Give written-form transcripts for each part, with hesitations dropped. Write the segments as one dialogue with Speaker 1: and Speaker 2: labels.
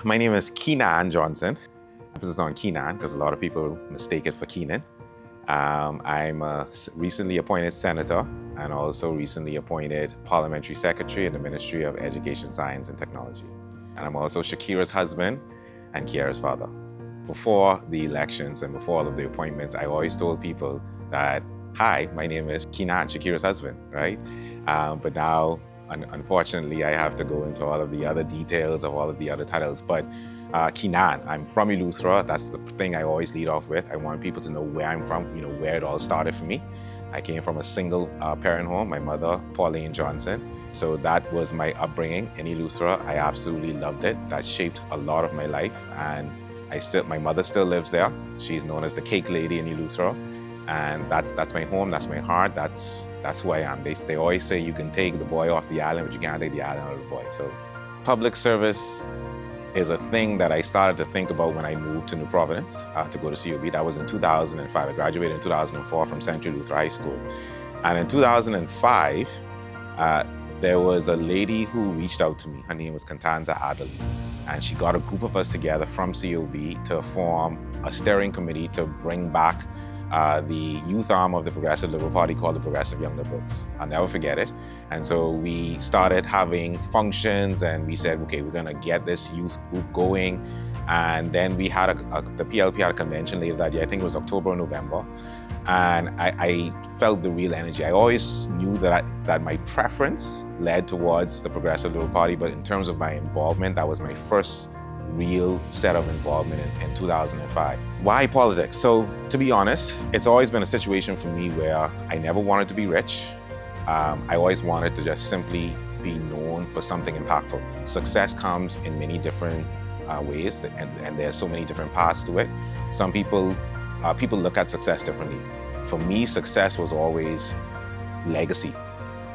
Speaker 1: My name is Keenan Johnson. Emphasis on Keenan because a lot of people mistake it for Keenan. I'm a recently appointed senator and also recently appointed parliamentary secretary in the Ministry of Education, Science and Technology. And I'm also Shakira's husband and Kiara's father. Before the elections and before all of the appointments, I always told people that, hi, my name is Keenan, Shakira's husband, right? But now, unfortunately, I have to go into all of the other details of all of the other titles. But Keenan, I'm from Eleuthera. That's the thing I always lead off with. I want people to know where I'm from, where it all started for me. I came from a single parent home, my mother, Pauline Johnson. So that was my upbringing in Eleuthera. I absolutely loved it. That shaped a lot of my life. And my mother still lives there. She's known as the cake lady in Eleuthera. And that's my home, that's my heart, that's who I am. They always say you can take the boy off the island, but you can't take the island out of the boy. So public service is a thing that I started to think about when I moved to New Providence to go to COB. That was in 2005. I graduated in 2004 from Central Luther High School. And in 2005, there was a lady who reached out to me. Her name was Constanza Adderley. And she got a group of us together from COB to form a steering committee to bring back the youth arm of the Progressive Liberal Party called the Progressive Young Liberals. I'll never forget it. And so we started having functions and we said, okay, we're gonna get this youth group going. And then we had the PLP had a convention later that year, I think it was October or November. And I felt the real energy. I always knew that my preference led towards the Progressive Liberal Party, but in terms of my involvement, that was my first real set of involvement in 2005. Why politics? So to be honest, it's always been a situation for me where I never wanted to be rich. I always wanted to just simply be known for something impactful. Success comes in many different ways, and there's so many different paths to it. Some people look at success differently. For me, success was always legacy.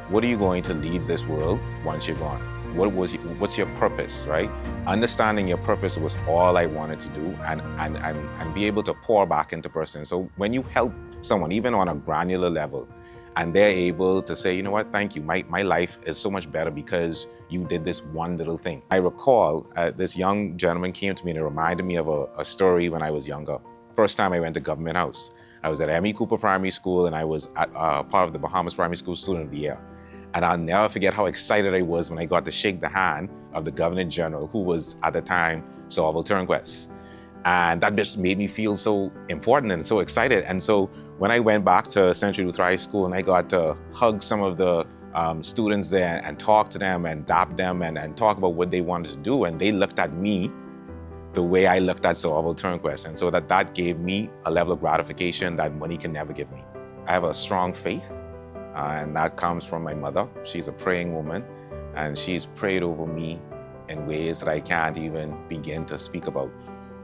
Speaker 1: What are you going to leave this world once you're gone? What's your purpose, right? Understanding your purpose was all I wanted to do and be able to pour back into person. So when you help someone, even on a granular level, and they're able to say, you know what, thank you, my life is so much better because you did this one little thing. I recall this young gentleman came to me and it reminded me of a story when I was younger. First time I went to Government House. I was at M.E. Cooper Primary School and I was part of the Bahamas Primary School Student of the Year. And I'll never forget how excited I was when I got to shake the hand of the Governor General, who was at the time Saul Turnquest. And that just made me feel so important and so excited. And so when I went back to Central Luther High School and I got to hug some of the students there and talk to them and dap them and talk about what they wanted to do, and they looked at me the way I looked at Saul Turnquest. And so that gave me a level of gratification that money can never give me. I have a strong faith. And that comes from my mother. She's a praying woman, and she's prayed over me in ways that I can't even begin to speak about.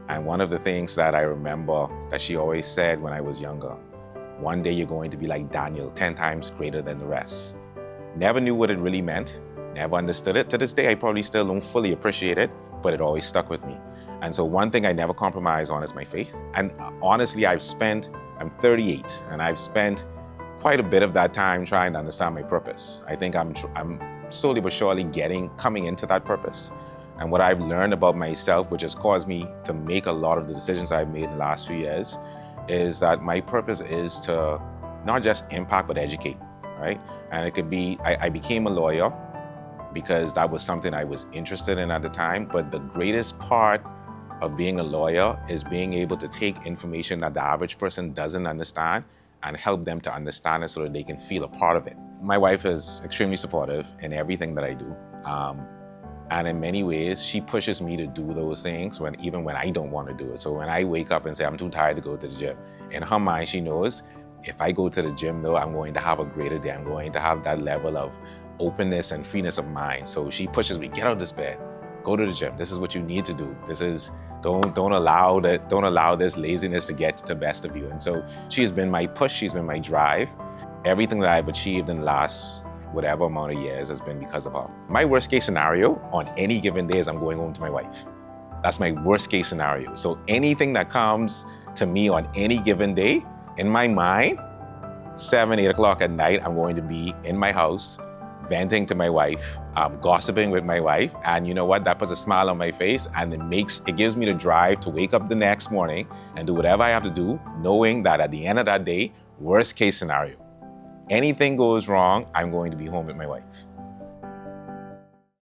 Speaker 1: And one of the things that I remember that she always said when I was younger, one day you're going to be like Daniel, 10 times greater than the rest. Never knew what it really meant, never understood it. To this day, I probably still don't fully appreciate it, but it always stuck with me. And so one thing I never compromise on is my faith. And honestly, I'm 38, and I've spent quite a bit of that time trying to understand my purpose. I think I'm slowly but surely coming into that purpose. And what I've learned about myself, which has caused me to make a lot of the decisions I've made in the last few years, is that my purpose is to not just impact, but educate, right? And it could be, I became a lawyer because that was something I was interested in at the time, but the greatest part of being a lawyer is being able to take information that the average person doesn't understand and help them to understand it so that they can feel a part of it. My wife is extremely supportive in everything that I do. And in many ways, she pushes me to do those things even when I don't want to do it. So when I wake up and say, I'm too tired to go to the gym, in her mind, she knows if I go to the gym though, I'm going to have a greater day. I'm going to have that level of openness and freeness of mind. So she pushes me, get out of this bed, go to the gym. This is what you need to do. Don't allow this laziness to get the best of you. And so she has been my push, she's been my drive. Everything that I've achieved in the last whatever amount of years has been because of her. My worst case scenario on any given day is I'm going home to my wife. That's my worst case scenario. So anything that comes to me on any given day, in my mind, 7, 8 o'clock at night, I'm going to be in my house, venting to my wife, gossiping with my wife, and you know what? That puts a smile on my face, and it gives me the drive to wake up the next morning and do whatever I have to do, knowing that at the end of that day, worst case scenario, anything goes wrong, I'm going to be home with my wife.